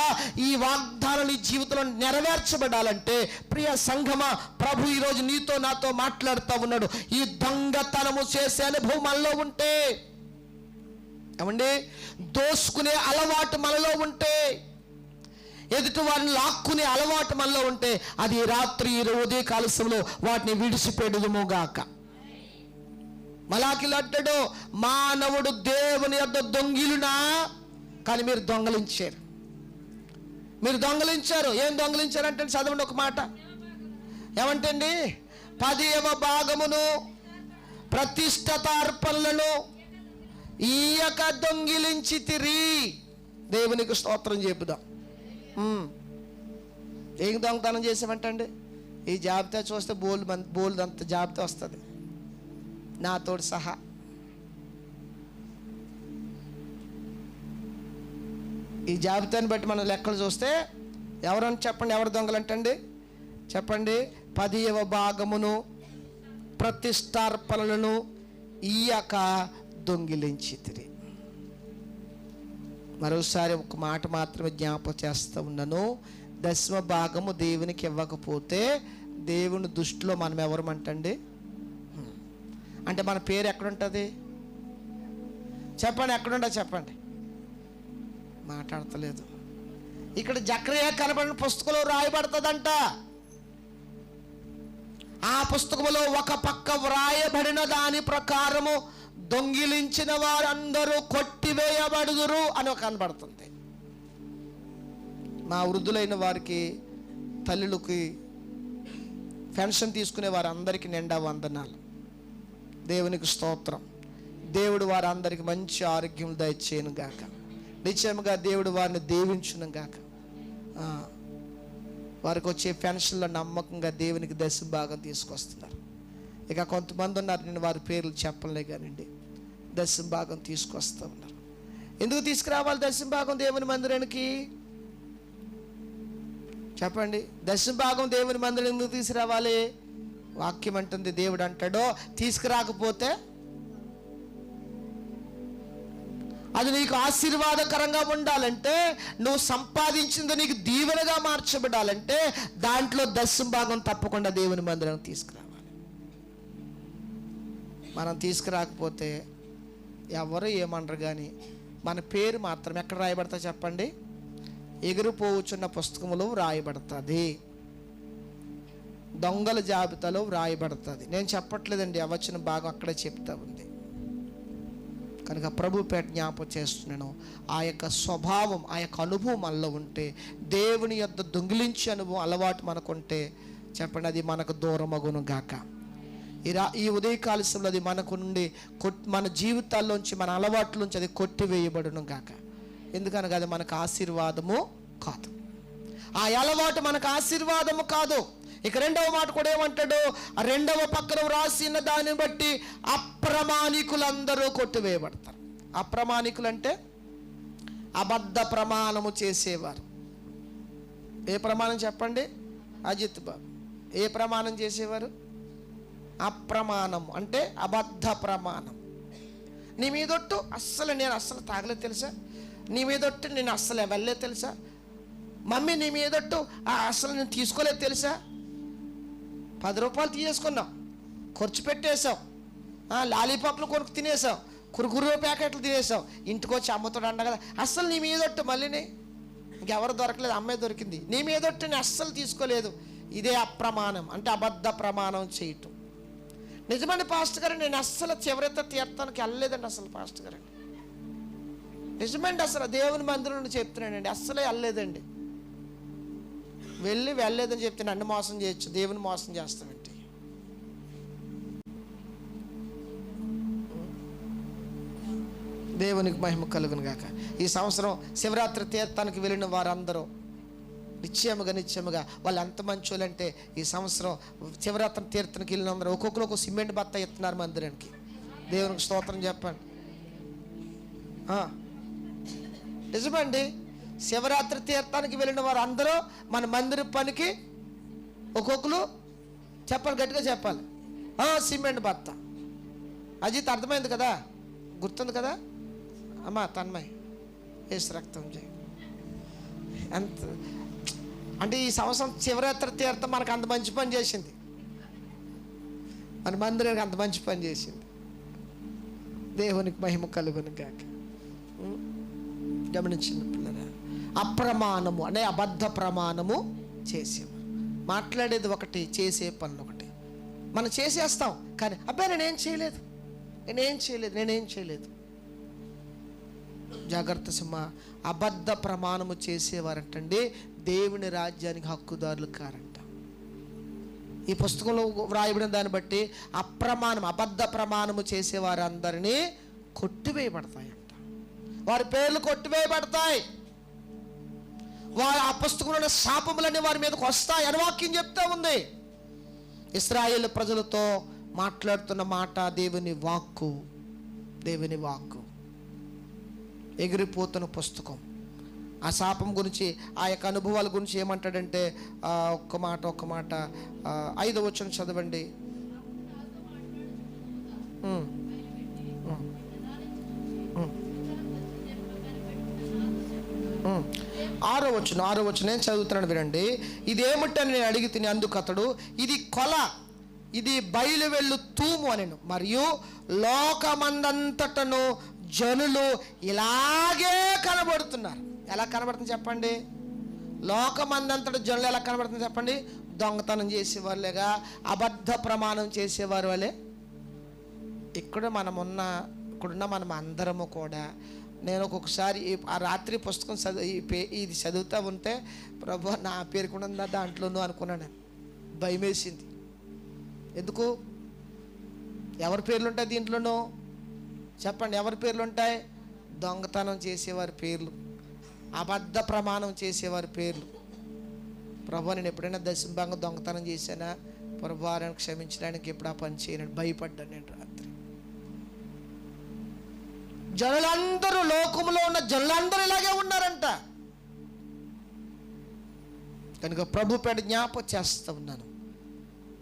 ఈ వాగ్దానాలు ఈ జీవితంలో నెరవేర్చబడాలంటే ప్రియ సంఘమా, ప్రభు ఈరోజు నీతో నాతో మాట్లాడుతూ ఉన్నాడు. ఈ దొంగతనము చేసే అనుభవం మనలో ఉంటే, ఏమండి, దోసుకునే అలవాటు మనలో ఉంటే, ఎదుటి వారిని లాక్కునే అలవాటు మనలో ఉంటే, అది రాత్రి ఉదయ కాలశంలో వాటిని విడిచిపెడుదుముగాక. మలాకీలో అంటాడు, మానవుడు దేవుని యొద్ద దొంగిలునా, కానీ మీరు దొంగలించారు. ఏం దొంగలించారంటే చదవండి ఒక మాట. ఏమంటండి? 10వ భాగమును ప్రతిష్ఠిత అర్పణలను ఈయక దొంగిలించితిరి. దేవునికి స్తోత్రం చెప్పుదాం. ఏం దొంగతనం చేసామంటండి? ఈ జాబితా చూస్తే బోల్డ్ అంత జాబితా వస్తుంది, నాతోటి సహా. ఈ జాబితాని బట్టి మనం లెక్కలు చూస్తే ఎవరని చెప్పండి, ఎవరు దొంగలంటండి చెప్పండి? 10వ భాగమును ప్రతిష్ఠార్పణలను ఈయక దొంగిలించితిరి. మరోసారి ఒక మాట మాత్రమే జ్ఞాపకం చేస్తూ ఉన్నాను. 10వ భాగము దేవునికి ఇవ్వకపోతే దేవుని దృష్టిలో మనం ఎవరమంటండి? అంటే మన పేరు ఎక్కడుంటుంది చెప్పండి? ఎక్కడుంటా చెప్పండి? మాట్లాడతలేదు. ఇక్కడ జకరియా కనబడిన పుస్తకంలో రాయబడుతుందంట. ఆ పుస్తకంలో ఒక పక్క వ్రాయబడిన దాని ప్రకారము దొంగిలించిన వారందరూ కొట్టివేయబడుదురు అని కనబడుతుంది. మా వృద్ధులైన వారికి, తల్లులకి, పెన్షన్ తీసుకునే వారందరికీ నిండా వందనాలు. దేవునికి స్తోత్రం. దేవుడు వారందరికీ మంచి ఆరోగ్యం దయచేయను గాక. నిశ్చయముగా దేవుడు వారిని దీవించును గాక. వారికి వచ్చే పెన్షన్లో నమ్మకంగా దేవునికి 10వ భాగం తీసుకొస్తున్నారు. ఇక కొంతమంది ఉన్నారు, నేను వారి పేర్లు చెప్పలే కానండి, 10వ భాగం తీసుకొస్తూ ఉన్నారు. ఎందుకు తీసుకురావాలి 10వ భాగం దేవుని మందిరానికి చెప్పండి? 10వ భాగం దేవుని మందిరం ఎందుకు తీసుకురావాలి? వాక్యం అంటుంది, దేవుడు అంటాడో, తీసుకురాకపోతే అది నీకు ఆశీర్వాదకరంగా ఉండాలంటే, నువ్వు సంపాదించింది నీకు దీవెనగా మార్చబడాలంటే దాంట్లో 10వ భాగం తప్పకుండా దేవుని మందిరానికి తీసుకురావాలి. మనం తీసుకురాకపోతే ఎవరు ఏమనరు, కానీ మన పేరు మాత్రం ఎక్కడ రాయబడతా చెప్పండి? ఎగిరిపోవచ్చున్న పుస్తకములో రాయబడుతుంది, దొంగల జాబితాలో రాయబడుతుంది. నేను చెప్పట్లేదండి, వచ్చిన భాగం అక్కడే చెప్తా ఉంది. కనుక ప్రభు పేట జ్ఞాపకం చేస్తున్నాను. ఆ యొక్క స్వభావం, ఆ యొక్క అనుభవం మనలో ఉంటే, దేవుని యొద్ద దొంగిలించే అనుభవం అలవాటు మనకుంటే చెప్పండి, అది మనకు దూరమగును గాక. ఈ ఉదయకాల సమయంలో అది మనకు నుండి మన జీవితాల్లోంచి, మన అలవాట్లోంచి అది కొట్టివేయబడును గాక. ఎందుకనగా అది మనకు ఆశీర్వాదము కాదు. ఆ అలవాటు మనకు ఆశీర్వాదము కాదు. ఇక 2వ మాట కూడా ఏమంటాడు? 2వ పక్కన వ్రాసిన దాన్ని బట్టి అప్రమాణికులందరూ కొట్టివేయబడతారు. అప్రమాణికులు అంటే అబద్ధ ప్రమాణము చేసేవారు. ఏ ప్రమాణం చెప్పండి అజిత్ బాబు? ఏ ప్రమాణం చేసేవారు? అప్రమాణం అంటే అబద్ధ ప్రమాణం. నీ మీదొట్టు నేను అస్సలు తాగలేదు తెలుసా, నీ మీదొట్టు నేను అస్సలు వెళ్ళలేదు తెలుసా, మమ్మీ నీ మీదొట్టు అస్సలు నేను తీసుకోలేదు తెలుసా, 10 రూపాయలు తీసేసుకున్నావు, ఖర్చు పెట్టేశావు, లాలీపాప్లు కొనుక్కు తినేసావు, కురుకురు ప్యాకెట్లు తినేసావు, ఇంటికి వచ్చి అమ్మతోడు అండ కదా, అస్సలు నీ మీదొట్టు మళ్ళీని ఇంకెవరు దొరకలేదు, అమ్మాయి దొరికింది, నీ మీదొట్టు నేను అస్సలు తీసుకోలేదు. ఇదే అప్రమాణం అంటే అబద్ధ ప్రమాణం చేయటం. నిజమండి పాస్టర్ గారు, నేను అస్సలు చివరిత తీర్థానికి వెళ్ళలేదండి అసలు పాస్టర్ గారు. నిజమండి, అసలు దేవుని మందిరం నుండి చెప్తున్నానండి, అస్సలే వెళ్ళలేదండి. వెళ్ళలేదని చెప్తే నన్ను మోసం చేయొచ్చు, దేవుని మోసం చేస్తామంటే. దేవునికి మహిమ కలుగును గాక. ఈ సంవత్సరం శివరాత్రి తీర్థానికి వెళ్ళిన వారందరూ నిశ్చయముగా వాళ్ళు ఎంత మంచోళ్ళు అంటే, ఈ సంవత్సరం శివరాత్రి తీర్థానికి వెళ్ళిన అందరూ ఒక్కొక్కరు ఒక సిమెంట్ బత్త ఎత్తున్నారు మందిరానికి. దేవునికి స్తోత్రం చెప్పండి. నిజమండి, శివరాత్రి తీర్థానికి వెళ్ళిన వారు అందరూ మన మందిర పనికి ఒక్కొక్కరు చెప్పాలి, గట్టిగా చెప్పాలి. సిమెంట్ బత్త. అజిత్ అర్థమైంది కదా, గుర్తుంది కదా అమ్మా తన్మయ్. యేసు రక్తం చేయి. ఎంత అంటే ఈ సంవత్సరం చివరాత్రి తీర్థం మనకు అంత మంచి పని చేసింది, మన మందిరానికి అంత మంచి పని చేసింది. దేవునికి మహిమ కలుగును గాక. గమనించిన పిల్లరా, అప్రమాణము అనే అబద్ధ ప్రమాణము చేసేవారు. మాట్లాడేది ఒకటి, చేసే పనులు ఒకటి. మనం చేసేస్తాం కానీ అబ్బాయి నేనేం చేయలేదు. జాగ్రత్త సింహ. అబద్ధ ప్రమాణము చేసేవారంటండి దేవుని రాజ్యానికి హక్కుదారులు కారంట. ఈ పుస్తకంలో వ్రాయబడిన దాన్ని బట్టి అబద్ధ ప్రమాణము చేసేవారందరినీ కొట్టివేయబడతాయంట. వారి పేర్లు కొట్టివేయబడతాయి. వారి ఆ పుస్తకంలో శాపములన్నీ వారి మీదకి వస్తాయి అని వాక్యం చెప్తా ఉంది. ఇశ్రాయేలు ప్రజలతో మాట్లాడుతున్న మాట దేవుని వాక్కు. ఎగిరిపోతున్న పుస్తకం. ఆ శాపం గురించి, ఆ యొక్క అనుభవాల గురించి ఏమంటాడంటే ఒక్క మాట 5వ వచనం చదవండి. 6వ వచనం నేను చదువుతున్నాను వినండి. ఇదేమిటని నేను అడిగి తిని, అందుకు అతడు, ఇది కొల, ఇది బయలు వెళ్ళు తూము అనెను. మరియు లోకమందంతటను జనులు ఇలాగే కనబడుతున్నారు. ఎలా కనబడుతుంది చెప్పండి? లోకమందంతట జనులు ఎలా కనబడుతుంది చెప్పండి? దొంగతనం చేసేవాళ్ళేగా, అబద్ధ ప్రమాణం చేసేవారు వాళ్ళే. ఇక్కడున్న మనం అందరము కూడా, నేను ఒక్కొక్కసారి ఆ రాత్రి పుస్తకం ఇది చదువుతూ ఉంటే ప్రభు నా పేరు కూడా ఉందా దాంట్లోనూ అనుకున్నాను. భయం వేసింది. ఎందుకు? ఎవరి పేర్లు ఉంటాయి దీంట్లోనూ చెప్పండి? ఎవరి పేర్లు ఉంటాయి? దొంగతనం చేసేవారి పేర్లు, అబద్ధ ప్రమాణం చేసేవారి పేర్లు. ప్రభు నేను ఎప్పుడైనా దశంభాగం దొంగతనం చేశానా? ప్రభు వారిని క్షమించడానికి ఎప్పుడు ఆ పని చేయను, భయపడ్డాను నేను రాత్రి. జనులందరూ, లోకంలో ఉన్న జనులందరూ ఇలాగే ఉన్నారంట. కనుక ప్రభు పేట జ్ఞాపకం చేస్తూ ఉన్నాను.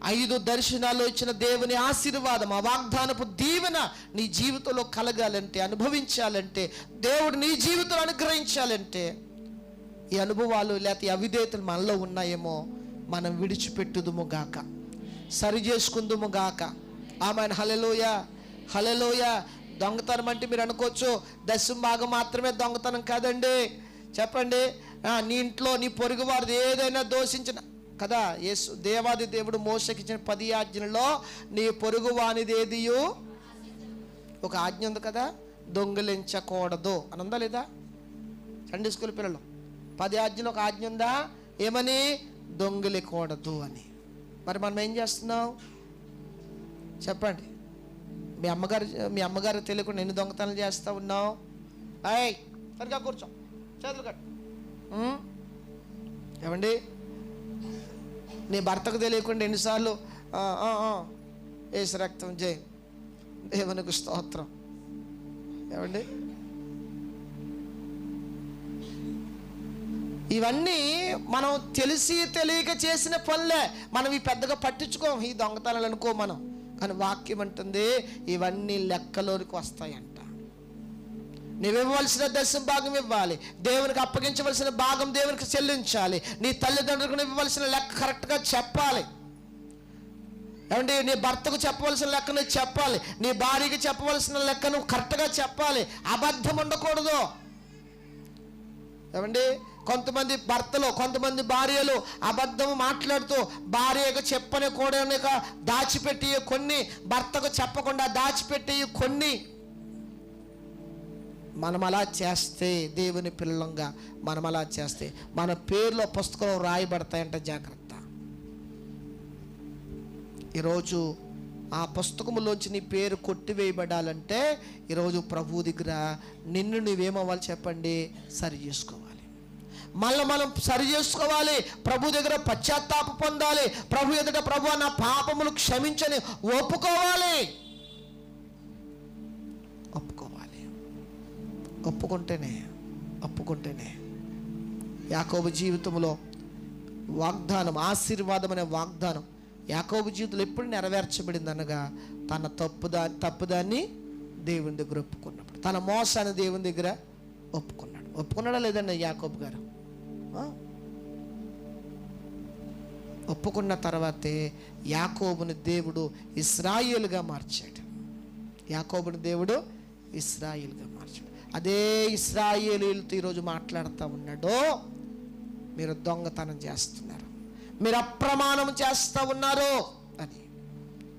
5 దర్శనాలు ఇచ్చిన దేవుని ఆశీర్వాదం, ఆ వాగ్దానపు దీవెన నీ జీవితంలో కలగాలంటే, అనుభవించాలంటే, దేవుడు నీ జీవితంలో అనుగ్రహించాలంటే, ఈ అనుభవాలు లేకపోతే అవిధేయతలు మనలో ఉన్నాయేమో మనం విడిచిపెట్టుదుము గాక, సరి చేసుకుందుము గాక. ఆమెన్. హల్లెలూయా. దొంగతనం అంటే మీరు అనుకోవచ్చు దశమ భాగం మాత్రమే దొంగతనం కాదండి. చెప్పండి, నీ ఇంట్లో నీ పొరుగు వారిది ఏదైనా దోషించిన కదా, యేసు దేవాది దేవుడు మోషకి ఇచ్చిన 10 ఆజ్ఞలలో నీ పొరుగు వానిది ఏదియు ఒక ఆజ్ఞ ఉంది కదా, దొంగిలించకూడదు అని ఉందా లేదా? సండే స్కూల్ పిల్లలు 10 ఆజ్ఞలు ఒక ఆజ్ఞ ఉందా? ఏమని? దొంగిలికూడదు అని. మరి మనం ఏం చేస్తున్నాం చెప్పండి? మీ అమ్మగారు తెలియకుండా ఎన్ని దొంగతనాలు చేస్తూ ఉన్నావు? సరిగా కూర్చో, చేతులు కట్టు. ఏమండి, నీ భర్తకు తెలియకుండా ఎన్నిసార్లు యేసు రక్తం జై, దేవునికి స్తోత్రం. ఏమండి, ఇవన్నీ మనం తెలిసి తెలియక చేసిన పనులే. మనం ఈ పెద్దగా పట్టించుకోం ఈ దొంగతనాలు అనుకో మనం. కానీ వాక్యం అంటుంది ఇవన్నీ లెక్కలోనికి వస్తాయంట. నువ్వివ్వవలసిన దశమ భాగం ఇవ్వాలి, దేవునికి అప్పగించవలసిన భాగం దేవునికి చెల్లించాలి, నీ తల్లిదండ్రులకు ఇవ్వవలసిన లెక్క కరెక్ట్గా చెప్పాలి. ఏమంటే నీ భర్తకు చెప్పవలసిన లెక్క నువ్వు చెప్పాలి, నీ భార్యకి చెప్పవలసిన లెక్క నువ్వు కరెక్ట్గా చెప్పాలి. అబద్ధం ఉండకూడదు. ఏమండి, కొంతమంది భర్తలు, కొంతమంది భార్యలు అబద్ధం మాట్లాడుతూ భార్యకు చెప్పని కూడా దాచిపెట్టి కొన్ని, భర్తకు చెప్పకుండా దాచిపెట్టి కొన్ని. మనం అలా చేస్తే, దేవుని పిల్లలంగా మనం అలా చేస్తే మన పేర్లో పుస్తకంలో రాయబడతాయంట. జాగ్రత్త. ఈరోజు ఆ పుస్తకంలోంచి నీ పేరు కొట్టివేయబడాలంటే ఈరోజు ప్రభు దగ్గర నిన్ను నువ్వేమవ్వాలి చెప్పండి? సరి చేసుకోవాలి. మనం సరి చేసుకోవాలి. ప్రభు దగ్గర పశ్చాత్తాప పొందాలి. ప్రభు ఎదుట ప్రభు నా పాపములు క్షమించని ఒప్పుకోవాలి. ఒప్పుకుంటేనే యాకోబు జీవితంలో వాగ్దానం, ఆశీర్వాదం అనే వాగ్దానం యాకోబు జీవితంలో ఎప్పుడు నెరవేర్చబడింది అనగా తన తప్పుదాన్ని దేవుని దగ్గర ఒప్పుకున్నప్పుడు, తన మోసాన్ని దేవుని దగ్గర ఒప్పుకున్నాడా లేదండి యాకోబు గారు? ఒప్పుకున్న తర్వాతే యాకోబుని దేవుడు ఇశ్రాయేలుగా మార్చాడు. యాకోబుని దేవుడు ఇశ్రాయేలుగా మార్చాడు. అదే ఇశ్రాయేలీలతో ఈరోజు మాట్లాడుతూ ఉన్నాడు, మీరు దొంగతనం చేస్తున్నారు, మీరు అప్రమాణం చేస్తూ ఉన్నారు అని.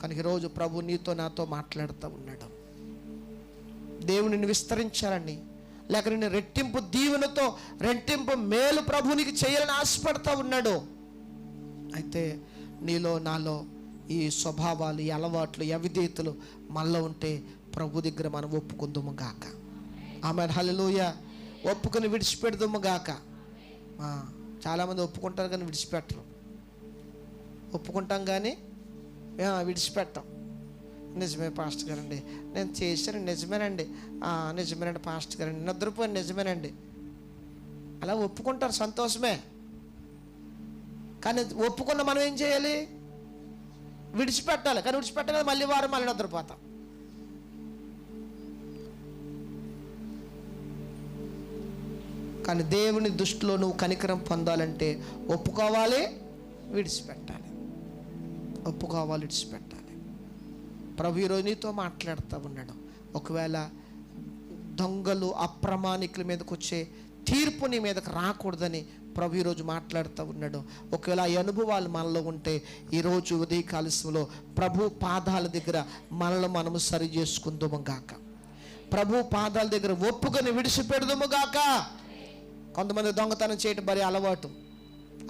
కనుక ఈరోజు ప్రభు నీతో నాతో మాట్లాడుతూ ఉన్నాడు. దేవునిని విస్తరించాలని, లేక నేను రెట్టింపు దీవెనతో రెట్టింపు మేలు ప్రభునికి చేయాలని ఆశపడతా ఉన్నాడు. అయితే నీలో నాలో ఈ స్వభావాలు, ఈ అలవాట్లు, ఈ అవిధేయతలు మనలో ఉంటే ప్రభు దగ్గర మనం ఒప్పుకుందుము గాక. ఆమేన్, హల్లెలూయా. ఒప్పుకొని విడిచిపెడదుము గాక. చాలామంది ఒప్పుకుంటారు కానీ విడిచిపెట్టరు. ఒప్పుకుంటాం కానీ విడిచిపెట్టాం. నిజమే పాస్టర్ గారండి, నేను చేశాను, నిజమేనండి, నిజమేనండి పాస్టర్ గారండి, నిద్రపోయాను, నిజమేనండి. అలా ఒప్పుకుంటారు, సంతోషమే. కానీ ఒప్పుకున్న మనం ఏం చేయాలి? విడిచిపెట్టాలి. కానీ విడిచిపెట్టగానే మళ్ళీ వారం మళ్ళీ నిద్రపోతాం. కానీ దేవుని దృష్టిలో నువ్వు కనికరం పొందాలంటే ఒప్పుకోవాలి, విడిచిపెట్టాలి. ఒప్పుకోవాలి, విడిచిపెట్టాలి. ప్రభు ఈరోజు నీతో మాట్లాడుతూ ఉన్నాడు. ఒకవేళ దొంగలు, అప్రమాణికుల మీదకి వచ్చే తీర్పు నీ మీదకి రాకూడదని ప్రభు ఈరోజు మాట్లాడుతూ ఉన్నాడు. ఒకవేళ ఈ అనుభవాలు మనలో ఉంటే ఈరోజు ఉదయ కాలశంలో ప్రభు పాదాల దగ్గర మనలో మనము సరి చేసుకుందాము గాక. ప్రభు పాదాల దగ్గర ఒప్పుకొని విడిచిపెడదాము గాక. కొంతమంది దొంగతనం చేయటం మరి అలవాటు,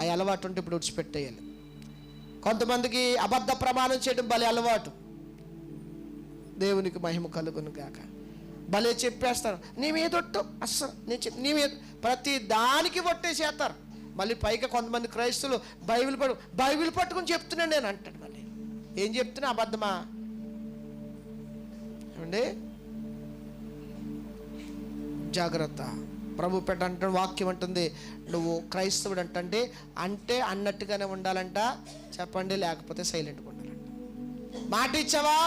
ఆ అలవాటు ఉంటే ఇప్పుడు విడిచిపెట్టేయాలి. కొంతమందికి అబద్ధ ప్రమాణం చేయడం బలి అలవాటు. దేవునికి మహిమ కలుగును గాక. భలే చెప్పేస్తారు, నీ మీద ఒట్టు, అస్సలు నీ మీద ప్రతి దానికి ఒట్టేసేస్తారు. మళ్ళీ పైగా కొంతమంది క్రైస్తవులు బైబిల్ పట్టుకుని చెప్తున్నాను నేను అంటాడు. మళ్ళీ ఏం చెప్తున్నా? అబద్ధమా? ఏమండి, జాగ్రత్త. ప్రభు పెట్ట అంటాడు, వాక్యం అంటుంది, నువ్వు క్రైస్తవుడు అంటే అన్నట్టుగానే ఉండాలంట. చెప్పండి, లేకపోతే సైలెంట్గా ఉండాలంట. మాట ఇచ్చావా,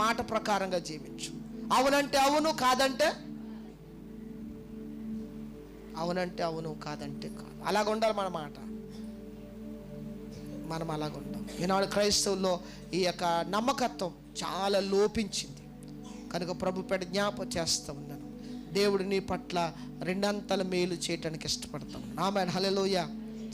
మాట ప్రకారంగా జీవించు. అవునంటే అవును, కాదంటే అవును, కాదంటే కాదు. అలాగ ఉండాలి మన మాట. మనం అలాగ ఉండాలి. ఈనాడు క్రైస్తవుల్లో ఈ యొక్క నమ్మకత్వం చాలా లోపించింది. కనుక ప్రభు పెద్ద జ్ఞాపకం చేస్తూ ఉన్నాను, దేవుడు నీ పట్ల రెండంతల మేలు చేయటానికి ఇష్టపడతాం. ఆమేన్, హల్లెలూయా.